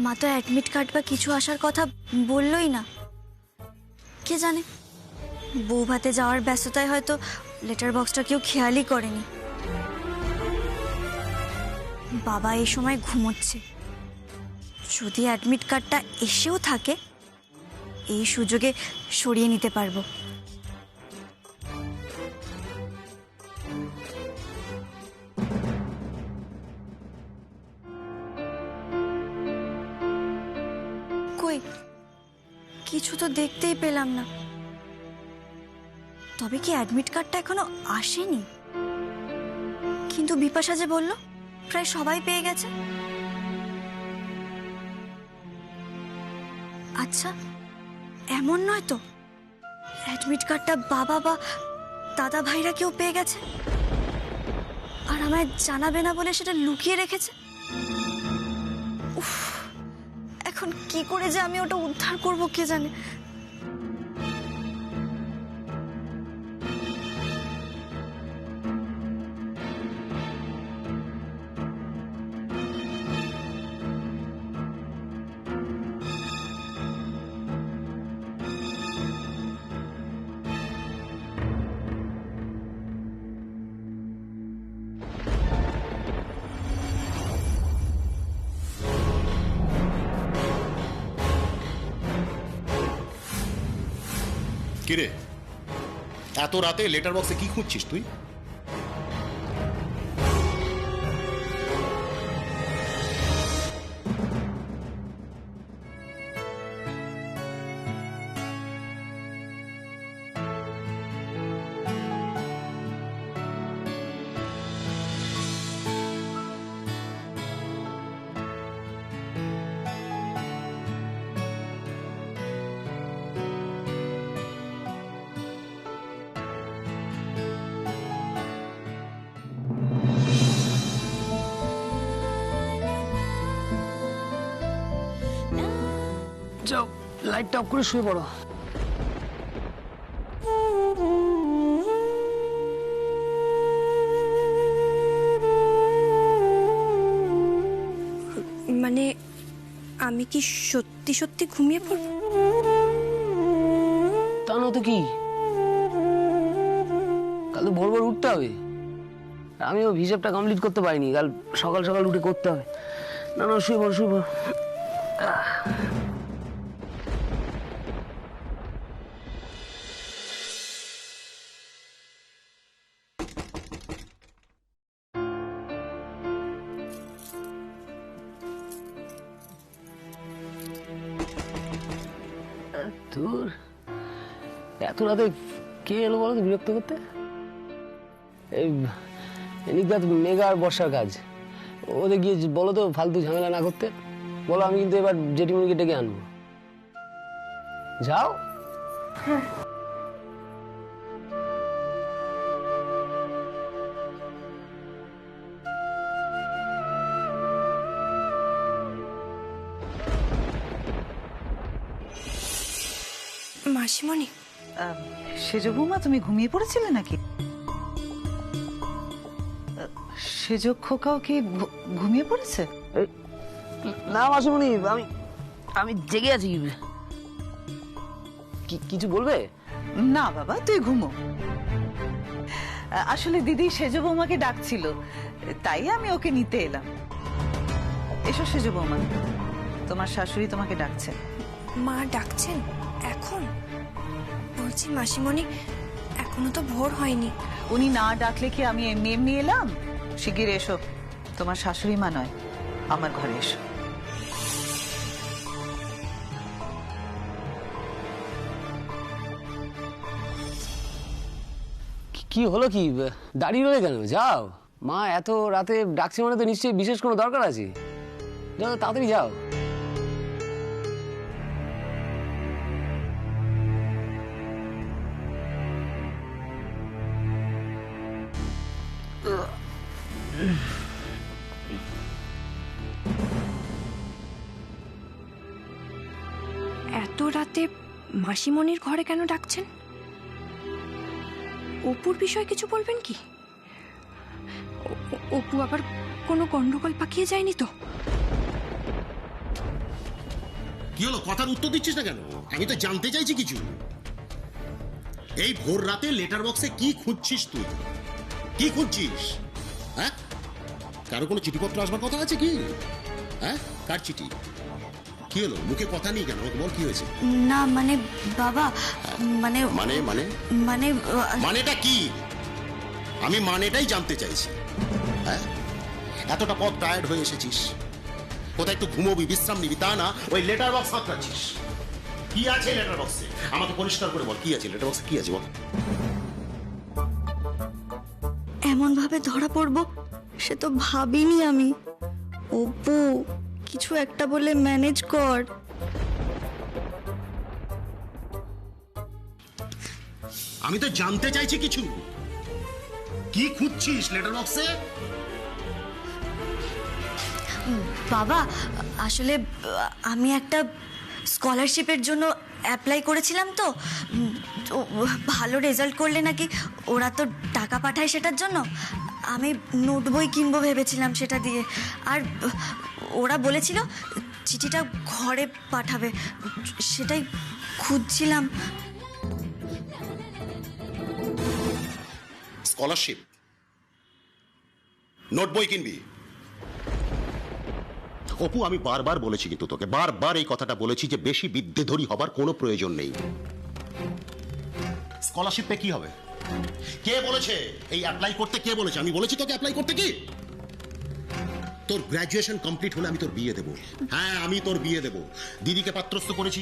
মা তো admit card বা কিছু আসার কথা বললই না। কে জানে, বউ ভাতে যাওয়ার ব্যস্ততায় হয়তো লেটার বক্সটা কেউ খেয়ালই করেনি। বাবা এই সময় ঘুমোচ্ছে, যদি অ্যাডমিট কার্ডটা এসেও থাকে এই সুযোগে সরিয়ে নিতে পারবো। কই, কিছু তো দেখতেই পেলাম না। তবে কি অ্যাডমিট কার্ডটা এখনো আসেনি? কিন্তু বিপাশা যে বলল প্রায় সবাই পেয়ে গেছে। আচ্ছা, এমন নয় তো অ্যাডমিট কার্ডটা বাবা বা দাদা ভাইরা কেউ পেয়ে গেছে আর আমায় জানাবে না বলে সেটা লুকিয়ে রেখেছে? উফ, এখন কি করে যে আমি ওটা উদ্ধার করব কে জানে। কিরে, এত রাতে লেটার বক্সে কি খুঁজছিস তুই? যাও, লাইটটা অফ করে শুয়ে পড়ো। মানে আমি কি সত্যি সত্যি ঘুমিয়ে পড়ব? তা না তো কি, কাল তো ভোর ভোর উঠতে হবে। আমিও হিসাবটা কমপ্লিট করতে পারিনি, কাল সকাল সকাল উঠে করতে হবে। না না, শুয়ে পড়ো শুয়ে পড়ো। ধুর, এত রাতে কে এলো বলো তো বিরক্ত করতে? এই এদিকটা মেঘা আর বর্ষার কাজ, ওদের গিয়ে বলো তো ফালতু ঝামেলা না করতে। বলো আমি কিন্তু এবার জেঠিমুনিকে ডেকে আনবো। যাও। মাসিমণি, সেজ বৌমা, তুমি ঘুমিয়ে পড়েছিলে নাকি? সেজ খোকাও কি ঘুমিয়ে পড়েছে? না মাসিমণি, আমি আমি জেগে আছি। কিছু বলবে? না বাবা, তুই ঘুমো। আসলে দিদি সেজ বৌমাকে ডাকছিল, তাই আমি ওকে নিতে এলাম। এসো সেজ বৌমা, তোমার শাশুড়ি তোমাকে ডাকছে। মা ডাকছেন এখন? বলছি মাসিমণি, এখনো তো ভোর হয়নি। উনি না ডাকলে কি আমি এমনি এমনি এলাম? শিগগির এসো, তোমার শাশুড়ি মা নয়, আমার ঘরে এসো। কি হলো কি, দাঁড়িয়ে রয়ে কেন? যাও, মা এত রাতে ডাকছে মানে তো নিশ্চয়ই বিশেষ কোনো দরকার আছে। যাও তাড়াতাড়ি যাও। এত রাতে মাসিমণির ঘরে কেন ডাকছেন? অপুর বিষয়ে কিছু বলবেন কি? অপু আবার কোনো গন্ডগোল পাকিয়ে যায়নি তো? কি হলো, কথার উত্তর দিচ্ছিস না কেন? আমি তো জানতে চাইছি কিছু। এই ভোর রাতে লেটার বক্সে কি খুঁজছিস তুই? কি খুঁজছিস? হ্যাঁ, কারো কোনো চিঠিপত্র আসবার কথা আছে কি? হ্যাঁ, কার চিঠি? কি হলো, মুখে কথা নেই কেন? আমাকে বল, কি হয়েছে? না মানে বাবা, মানে মানে মানে মানে মানেটা কি? আমি মানেটাই জানতে চাইছি। হ্যাঁ, এতটা পথ টায়ার্ড হয়ে এসেছিস, কোথায় একটু ঘুমোবি, বিশ্রাম নিবি, তা না ওই লেটার বক্স হাতড়াচ্ছিস। কি আছে লেটার বক্সে? আমাকে পরিষ্কার করে বল, কি আছে লেটার বক্সে? কি আছে বল। এমন ভাবে ধরা পড়বো সে তো ভাবিনি আমি। অপু, কিছু একটা বলে ম্যানেজ কর। আমি তো জানতে চাইছি কিছু। কি খুঁজছিস লেটার বক্সে? বাবা, আসলে আমি একটা স্কলারশিপের জন্য অ্যাপ্লাই করেছিলাম তো তো ভালো রেজাল্ট করলে নাকি ওরা তো টাকা পাঠায় সেটার জন্য। আমি নোট বই কিনবো ভেবেছিলাম সেটা দিয়ে, আর ওরা বলেছিল চিঠিটা ঘরে পাঠাবে, সেটাই খুঁজছিলাম। স্কলারশিপ, নোট বই কিনবি? অপু, আমি বারবার বলেছি কিন্তু তোকে, বারবার এই কথাটা বলেছি যে বেশি বিদ্যেধরী হবার কোনো প্রয়োজন নেই। স্কলারশিপ পে কি হবে? কে বলেছে এই অ্যাপ্লাই করতে? কে বলেছে? আমি বলেছি তোকে অ্যাপ্লাই করতে? কি তোর গ্র্যাজুয়েশন কমপ্লিট হলে আমি তোর বিয়ে দেব। হ্যাঁ, আমি তোর বিয়ে দেব। দিদিকে পাত্রস্থ করেছি,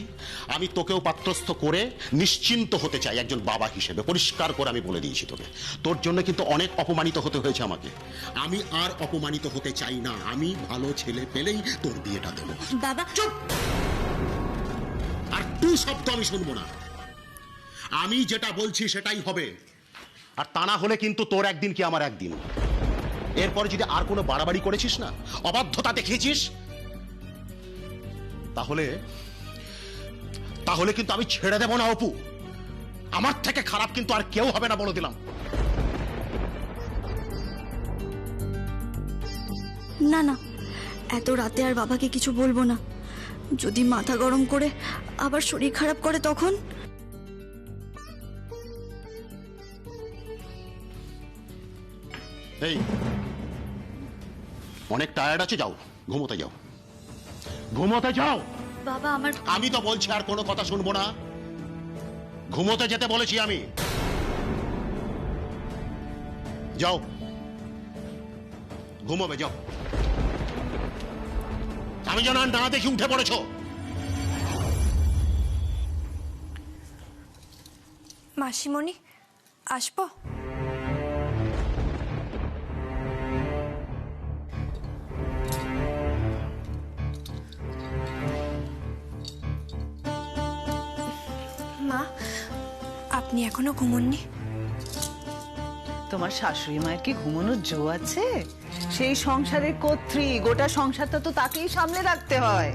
আমি তোকেও পাত্রস্থ করে নিশ্চিন্ত হতে চাই একজন বাবা হিসেবে। পরিষ্কার করে আমি বলে দিয়েছি তোকে। তোর জন্য কিন্তু অনেক অপমানিত হতে হয়েছে আমাকে। আমি আর অপমানিত হতে চাই না। আমি ভালো ছেলে পেলেই তোর বিয়েটা দেব। বাবা চুপ! আর টু শব্দ আমি শুনবো না। আমি যেটা বলছি সেটাই হবে, আর তা না হলে কিন্তু তোর একদিন কি আমার একদিন। এরপরে যদি আর কোনো বাড়াবাড়ি করেছিস না, অবাধ্যতা দেখিয়েছিস, তাহলে তাহলে কিন্তু আমি ছেড়ে দেব না অপু। আমার থেকে খারাপ কিন্তু আর কেউ হবে না, বলে দিলাম। না না, এত রাতে আর বাবাকে কিছু বলবো না। যদি মাথা গরম করে আবার শরীর খারাপ করে তখন? এই, অনেক টায়ার্ড আছে, যাও ঘুমোতে যাও, ঘুমোতে যাও। বাবা আমার আমি তো বলছি আর কোনো কথা শুনবো না, ঘুমোতে যেতে বলেছি আমি। যাও ঘুমোবে, যাও। আমি যেন আর না দেখি উঠে পড়েছো। মাসিমণি, আসবো? মা, আপনি এখনো ঘুমোননি? তোমার শাশুড়ি মায়ের কি ঘুমানোর জো আছে? সেই সংসারের কর্ত্রী, গোটা সংসারটা তো তাকেই সামলে রাখতে হয়,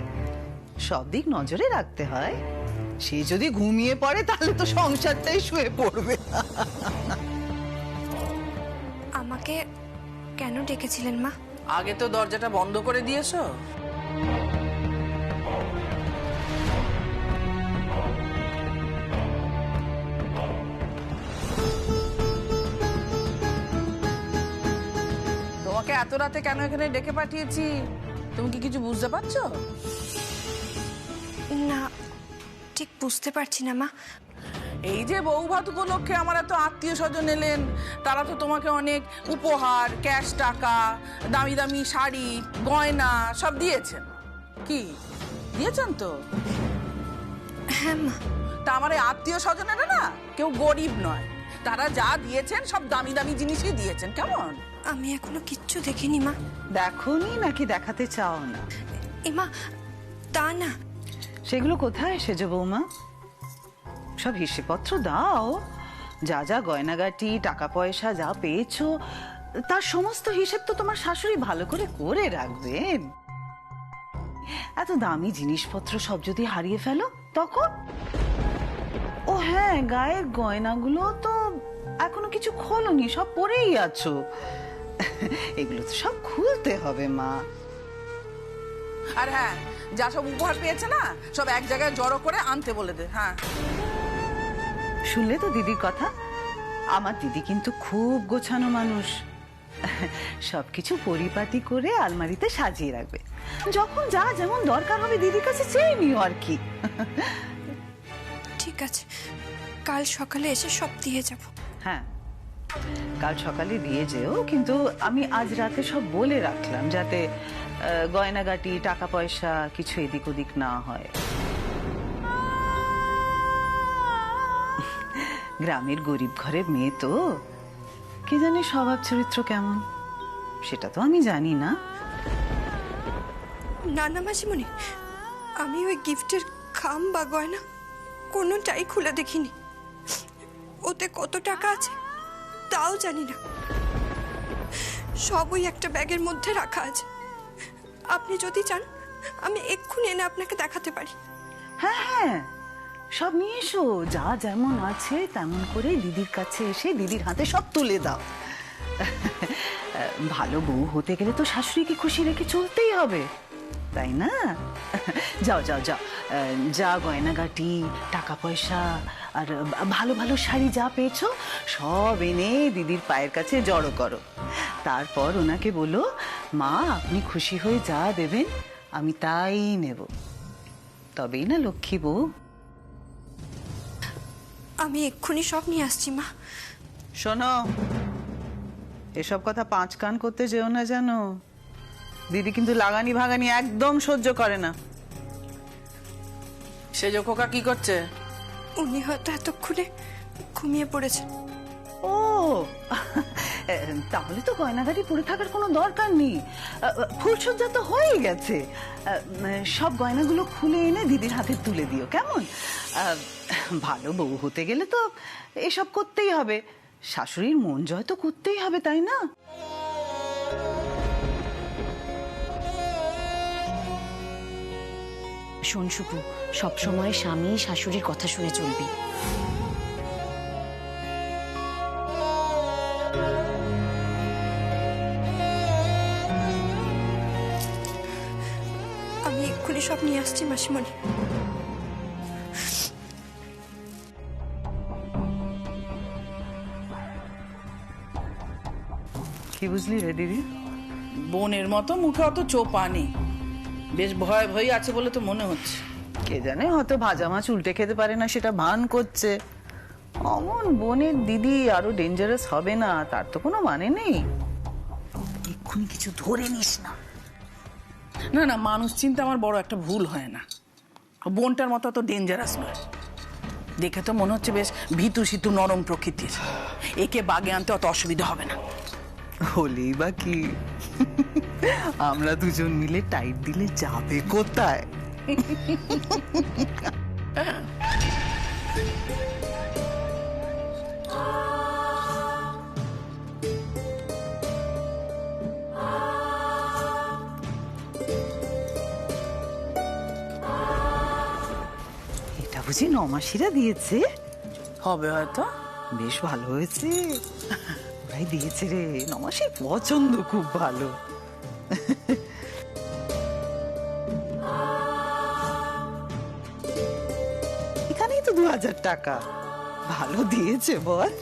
সব দিক নজরে রাখতে হয়। সে যদি ঘুমিয়ে পড়ে তাহলে তো সংসারটাই শুয়ে পড়বে। আমাকে কেন ডেকেছিলেন মা? আগে তো দরজাটা বন্ধ করে দিয়েছো। তোমাকে এত রাতে কেন এখানে ডেকে পাঠিয়েছি তুমি কি কিছু বুঝতে পারছো? না, ঠিক বুঝতে পারছি না মা। এই যে বৌভাত উপলক্ষে আমার এত আত্মীয় স্বজন এলেন, তারা তো তোমাকে অনেক উপহার, ক্যাশ টাকা, দামি দামি শাড়ি, গয়না সব দিয়েছেন। কি দিয়েছেন তো? হ্যাঁ মা। তা আমার এই আত্মীয় স্বজনেরা না কেউ গরিব নয়, তারা যা দিয়েছেন সব দামি দামি জিনিসই দিয়েছেন। কেমন? আমি এখনো কিচ্ছু দেখিনি মা। দেখোনি নাকি দেখাতে চাও না? এমা, তা না। সেগুলো কোথায় সেজ বৌমা? সব হিসেবপত্র দাও। যা যা গয়নাগাটি, টাকা পয়সা যা পেয়েছো তার সমস্ত হিসেব তো তোমার শাশুড়ি ভালো করে করে রাখবেন। এত দামি জিনিসপত্র সব যদি হারিয়ে ফেলো তখন? ও হ্যাঁ, গায়ের গয়নাগুলো তো এখনো কিছু খোলনি, সব পরেই আছো। এগুলো তো সব খুলতে হবে মা। আর হ্যাঁ, যা সব উপহার পেয়েছে না সব এক জায়গায় জড়ো করে আনতে বলে দে। হ্যাঁ, শুনলে তো দিদির কথা? আমার দিদি কিন্তু খুব গোছানো মানুষ। সবকিছু পরিপাটি করে আলমারিতে সাজিয়ে রাখবে, যখন যা যেমন দরকার হবে দিদির কাছে চেয়ে নিও আর কি। ঠিক আছে, কাল সকালে এসে সব দিয়ে যাব। হ্যাঁ, কাল সকালে দিয়ে যেও, কিন্তু আমি আজ রাতে সব বলে রাখলাম যাতে গয়নাগাটি টাকা পয়সা কিছু এদিক ওদিক না হয়। গ্রামের গরিব ঘরের মেয়ে তো, কি জানি স্বভাব চরিত্র কেমন, সেটা তো আমি জানি না। না না মাসিমণি, আমি ওই গিফটের খাম বা গয়না কোনোটাই খুলে দেখিনি। ওতে কত টাকা আছে তাও জানি না, সব ওই একটা ব্যাগের মধ্যে রাখা আছে। আপনি যদি চান আমি এক্ষুনি এনে আপনাকে দেখাতে পারি। হ্যাঁ হ্যাঁ, সব নিয়ে এসো, যা যেমন আছে তেমন করে দিদির কাছে এসে দিদির হাতে সব তুলে দাও। ভালো বউ হতে গেলে তো শাশুড়িকে খুশি রেখে চলতেই হবে, তাই না? যাও যাও যাও, যা গয়নাগাটি টাকা পয়সা আর ভালো ভালো শাড়ি যা পেয়েছো সব এনে দিদির পায়ের কাছে জড়ো করো। তারপর ওনাকে বলো, মা আপনি খুশি হয়ে যা দেবেন আমি তাই নেব, তবেই না লক্ষ্মী বউ। আমি এক্ষুনি সব নিয়ে আসছি মা। শোনো, এসব কথা 5 কান করতে যেও না জানো, দিদি কিন্তু লাগানি ভাগানি একদম সহ্য করে না। সে যে খোকা কি করছে? উনি হয়তো এতক্ষণে ঘুমিয়ে পড়েছেন। ও তাহলে তো গয়নাগাটি পরে থাকার কোনো দরকার নেই, ফুলসজ্জা তো হয়ে গেছে। সব গয়নাগুলো খুলে এনে দিদির হাতে তুলে দিও, কেমন? ভালো বউ হতে গেলে তো এসব করতেই হবে, শাশুড়ির মন জয় তো করতেই হবে, তাই না? শোন সুপু, সবসময় স্বামী শাশুড়ির কথা শুনে চলবি। আমি এক্ষুনি সব নিয়ে আসছি মাসিমণি। কি বুঝলি রে দিদি? বোনের মতো মুখে অত চোপা নেই, বেশ ভয় ভয় আছে বলে তো মনে হচ্ছে। কে জানে, হয়তো ভাজা মাছ উল্টে খেতে পারে না সেটা ভান করছে। অমন বোনের দিদি আরো ডেঞ্জারাস হবে না তার তো কোনো মানে নেই। এক্ষুনি কিছু ধরে নিস না। না না, মানুষ চিন্তা আমার বড় একটা ভুল হয় না। বোনটার মতো অত ডেঞ্জারাস নয়, দেখে তো মনে হচ্ছে বেশ ভীতু শীতু নরম প্রকৃতির। একে বাগে আনতে অত অসুবিধা হবে না। হলেই বা কি, আমরা দুজন মিলে টাইট দিলে যাবে কোথায়? এটা বুঝি নমাসিরা দিয়েছে? হবে হয়তো। বেশ ভালো হয়েছে, ওরাই দিয়েছে রে, নমাসির পছন্দ খুব ভালো। এখানেই তো 2000 টাকা, ভালো দিয়েছে বল।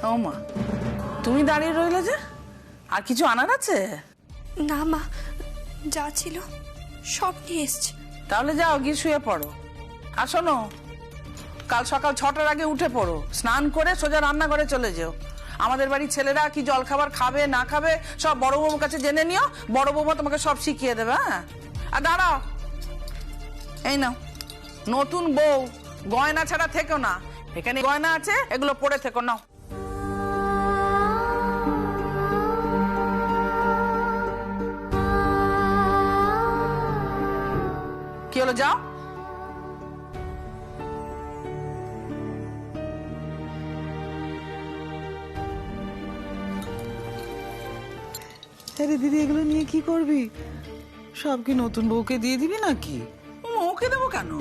ও মা, তুমি দাঁড়িয়ে রইলে যে, আর কিছু আনার আছে? না মা, যা ছিল সব নিয়ে এসছি। তাহলে যাও গিয়ে শুয়ে পড়ো। আর শোনো, কাল সকাল 6টার আগে উঠে পড়ো, স্নান করে সোজা রান্নাঘরে চলে যেও। আমাদের বাড়ির ছেলেরা কি জলখাবার খাবে না খাবে সব বড় বৌমার কাছে জেনে নিও, বড় বৌমা তোমাকে সব শিখিয়ে দেবে। হ্যাঁ, আর দাঁড়াও, এই নাও নতুন বউ, গয়না ছাড়া থেকো না, এখানে গয়না আছে এগুলো পরে থেকো। নাও, কি হলো, যাও। আরে দিদি, এগুলো নিয়ে কি করবি? সব কি নতুন বউকে দিয়ে দিবি নাকি? ওকে দেবো কেন?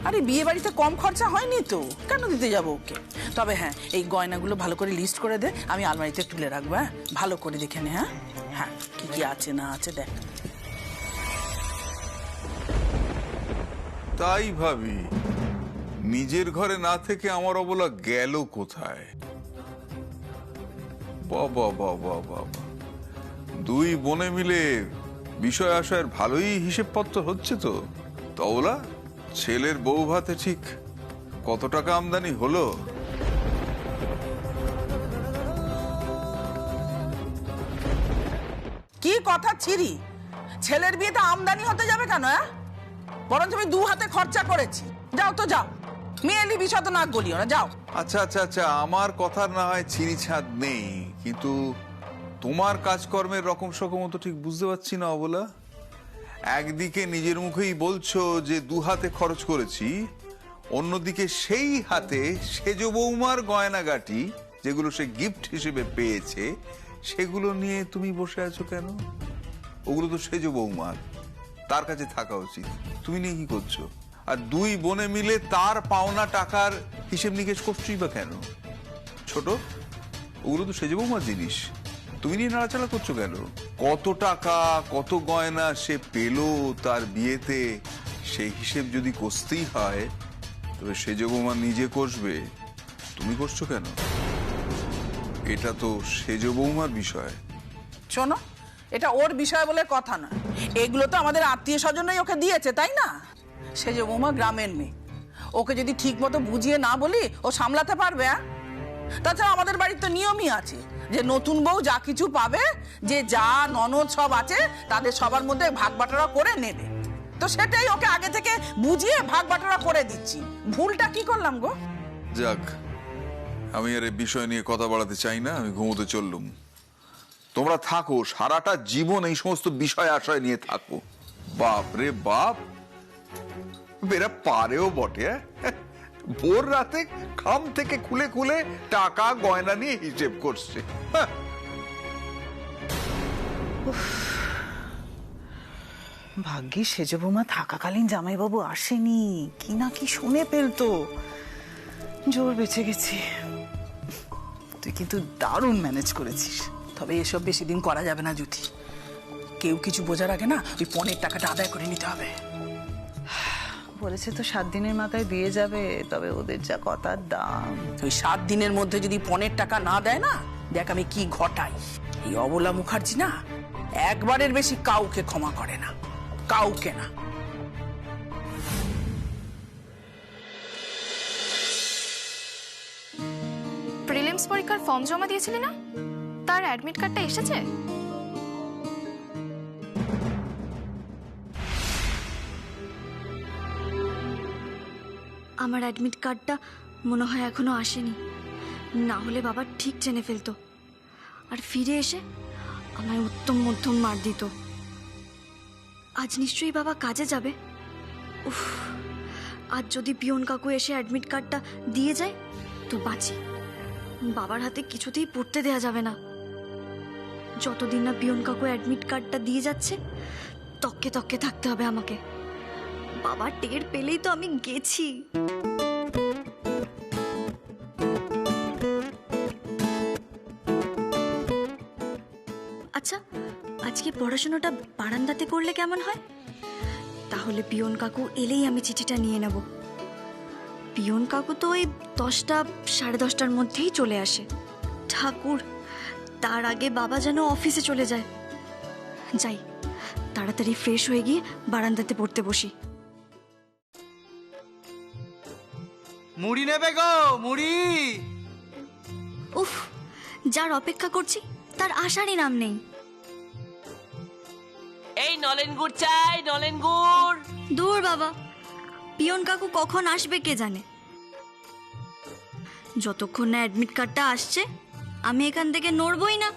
আরে বিয়ে বাড়িতে কম খরচা হয়নি তো, কেন দিতে যাবো ওকে? তবে হ্যাঁ, এই গয়নাগুলো ভালো করে লিস্ট করে দে, আমি আলমারিতে তুলে রাখবো। হ্যাঁ, ভালো করে দেখে নে। হ্যাঁ হ্যাঁ, কি কি আছে না আছে দেখ। তাই ভাবি নিজের ঘরে না থেকে আমার অবলা গেল কোথায়। বাবা বাবা বাবা, দুই বোনে মিলে বিষয় আশয়ের ভালোই হিসেবপত্র হচ্ছে তো। তওলা, ছেলের বউ ভাতে ঠিক কত টাকা আমদানি হলো? কি কথা ছিরি, ছেলের বিয়েতে আমদানি হতে যাবে কেন? বরঞ্চ আমি 2 হাতে খরচা করেছি। যাও তো যাও, মেয়েলি বিষয় তো নাক গলিও না, যাও। আচ্ছা আচ্ছা আচ্ছা, আমার কথার না হয় ছিঁড়ি ছাদ নেই, কিন্তু তোমার কাজকর্মের রকম সকম তো ঠিক বুঝতে পারছি না অবলা। একদিকে নিজের মুখেই বলছো যে 2 হাতে খরচ করেছি, অন্যদিকে সেই হাতে সেজ বৌমার গয়নাগাটি যেগুলো সে গিফট হিসেবে পেয়েছে সেগুলো নিয়ে তুমি বসে আছো কেন? ওগুলো তো সেজ বৌমার, তার কাছে থাকা উচিত। তুমি নিয়ে কি করছো? আর দুই বোনে মিলে তার পাওনা টাকার হিসেব নিকেশ করছোই বা কেন? ছোট, ওগুলো তো সেজ বৌমার জিনিস, তুমি নিয়ে নাড়াচাড়া করছো কেন? কত টাকা কত গয়না সে পেল তার বিয়েতে, সেই হিসেব যদি কষতেই হয় তবে সেজ বৌমা নিজে কষবে, তুমি করছো কেন? এটা তো সেজ বৌমার বিষয়। শোনো, এটা ওর বিষয় বলে কথা না, এগুলো তো আমাদের আত্মীয় স্বজনই ওকে দিয়েছে, তাই না? সে যে বৌমা গ্রামের মেয়ে, ওকে যদি ঠিক মতো বুঝিয়ে না বলি ও সামলাতে পারবে? তাছাড়া আমাদের বাড়ির তো নিয়মই আছে যে নতুন বউ যা কিছু পাবে, যে যা ননদ সব আছে তাদের সবার মধ্যে ভাগ বাটোয়ারা করে নেবে। তো সেটাই ওকে আগে থেকে বুঝিয়ে ভাগ বাটোয়ারা করে দিচ্ছি। ভুলটা কি করলাম গো? যাক, আমি আর এই বিষয় নিয়ে কথা বাড়াতে চাই না, আমি ঘুমোতে চললুম। তোমরা থাকো, সারাটা জীবন এই সমস্ত বিষয় আশয় নিয়ে থাকো। বাপ রে বাপ, এরা পারেও বটে। ভোর রাতে খাম থেকে খুলে খুলে টাকা গয়না নিয়ে হিসেব করছে। ভাগ্যিস সেজ বৌমা থাকাকালীন জামাইবাবু আসেনি, কি না কি শুনে ফেলতো। জোর বেঁচে গেছি। তুই কিন্তু দারুণ ম্যানেজ করেছিস। তবে এসব বেশি দিন করা যাবে না জ্যোতি, কেউ কিছু বোঝার আগে না ওই পণের টাকাটা আদায় করে নিতে হবে। বলেছে তো 7 দিনের মাথায় দিয়ে যাবে, তবে ওদের যা কথার দাম। ওই 7 দিনের মধ্যে যদি পণের টাকা না দেয় না, দেখ আমি কি ঘটাই। এই অবলা মুখার্জি না একবারের বেশি কাউকে ক্ষমা করে না, কাউকে না। প্রিলিমস পরীক্ষার ফর্ম জমা দিয়েছিলি না? তার অ্যাডমিট কার্ডটা এসেছে? আমার অ্যাডমিট কার্ডটা মনে হয় এখনো আসেনি, না হলে বাবা ঠিক জেনে ফেলতো আর ফিরে এসে আমায় উত্তম মধ্যম মার দিত। আজ নিশ্চয়ই বাবা কাজে যাবে। উফ, আজ যদি পিয়ন কাকু এসে অ্যাডমিট কার্ডটা দিয়ে যায় তো বাঁচি। বাবার হাতে কিছুতেই পড়তে দেয়া যাবে না। যতদিন না পিয়ন কাকু অ্যাডমিট কার্ডটা দিয়ে যাচ্ছে তককে তককে থাকতে হবে আমাকে। বাবা টের পেলেই তো আমি গেছি। আচ্ছা, আজকে পড়াশোনাটা বারান্দাতে করলে কেমন হয়? তাহলে পিয়ন কাকু এলেই আমি চিঠিটা নিয়ে নেব। পিয়ন কাকু তো ওই 10টা সাড়ে 10টার মধ্যেই চলে আসে। ঠাকুর, তার আগে বাবা যেন অফিসে চলে যায়। যাই, তাড়াতাড়ি ফ্রেশ হয়ে গিয়ে বারান্দাতে পড়তে বসি। মুড়ি নেবে গো, মুড়ি। উফ, যার অপেক্ষা করছি তার আসারই নাম নেই। এই নলেন গুড় চাই, নলেন গুড়। দূর বাবা, পিয়ন কাকু কখন আসবে কে জানে। যতক্ষণ না অ্যাডমিট কার্ডটা আসছে আমি এখান থেকে নড়বই না।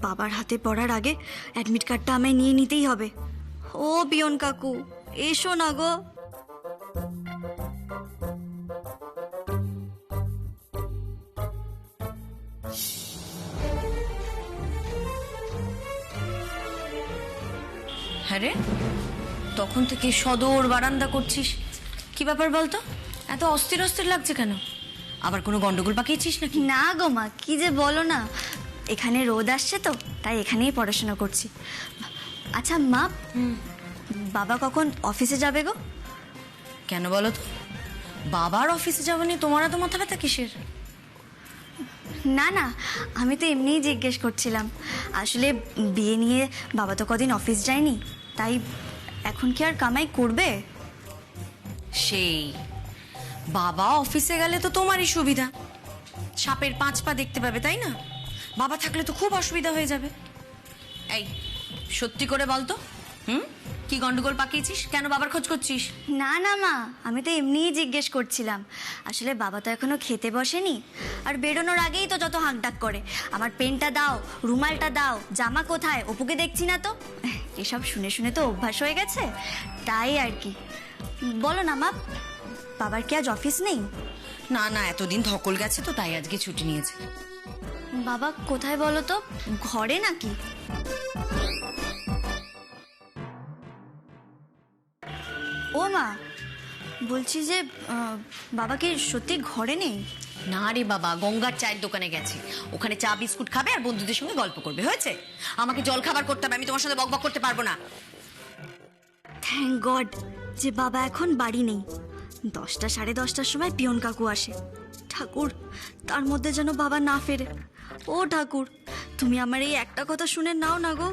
বাবার হাতে পড়ার আগে অ্যাডমিট কার্ডটা আমায় নিয়ে নিতেই হবে। ও পিয়ন কাকু, এসো না গো। হ্যাঁ রে, তখন থেকে সদর বারান্দা করছিস, কি ব্যাপার বলতো? এত অস্থির অস্থির লাগছে কেন? আবার কোনো গন্ডগোল পাকিয়েছিস নাকি? না গো মা, কি যে বলো না, এখানে রোদ আসছে তো তাই এখানেই পড়াশোনা করছি। আচ্ছা মা, বাবা কখন অফিসে যাবে গো? কেন বলো তো? বাবার অফিসে যাবো নিয়ে তোমার এত মাথা ব্যথা কিসের? না না, আমি তো এমনিই জিজ্ঞেস করছিলাম। আসলে বিয়ে নিয়ে বাবা তো কদিন অফিস যায়নি, তাই এখন কি আর কামাই করবে? সেই বাবা অফিসে গেলে তো তোমারই সুবিধা, সাপের 5 পা দেখতে পাবে, তাই না? বাবা থাকলে তো খুব অসুবিধা হয়ে যাবে। এই সত্যি করে বলতো, কি গন্ডগোল পাকিয়েছিস? কেন বাবার খোঁজ করছিস? না না মা, আমি তো এমনিই জিজ্ঞেস করছিলাম। আসলে বাবা তো এখনো খেতে বসেনি, আর বেরোনোর আগেই তো যত হাঁকডাক করে, আমার পেনটা দাও, রুমালটা দাও, জামা কোথায়, অপুকে দেখছি না তো। এসব শুনে শুনে তো অভ্যাস হয়ে গেছে, তাই আর কি। বলো না মা, বাবার কি আজ অফিস নেই? না না, এতদিন ধকল গেছে তো, তাই আজকে ছুটি নিয়েছে। বাবা কোথায় বলো তো, ঘরে নাকি? ও মা, বলছি যে বাবা কি সত্যি ঘরে নেই? না রে বাবা, গঙ্গার চায়ের দোকানে গেছে, ওখানে চা বিস্কুট খাবে আর বন্ধুদের সঙ্গে গল্প করবে, হয়েছে? আমাকে জল খাবার করতে হবে, আমি তোমার সাথে বকবক করতে পারবো না। থ্যাংক গড যে বাবা এখন বাড়ি নেই। 10টা সাড়ে 10টার সময় পিয়ন কাকু আসে। ঠাকুর, তার মধ্যে যেন বাবা না ফেরে। ও ঠাকুর, তুমি আমার এই একটা কথা শুনে নাও না গো।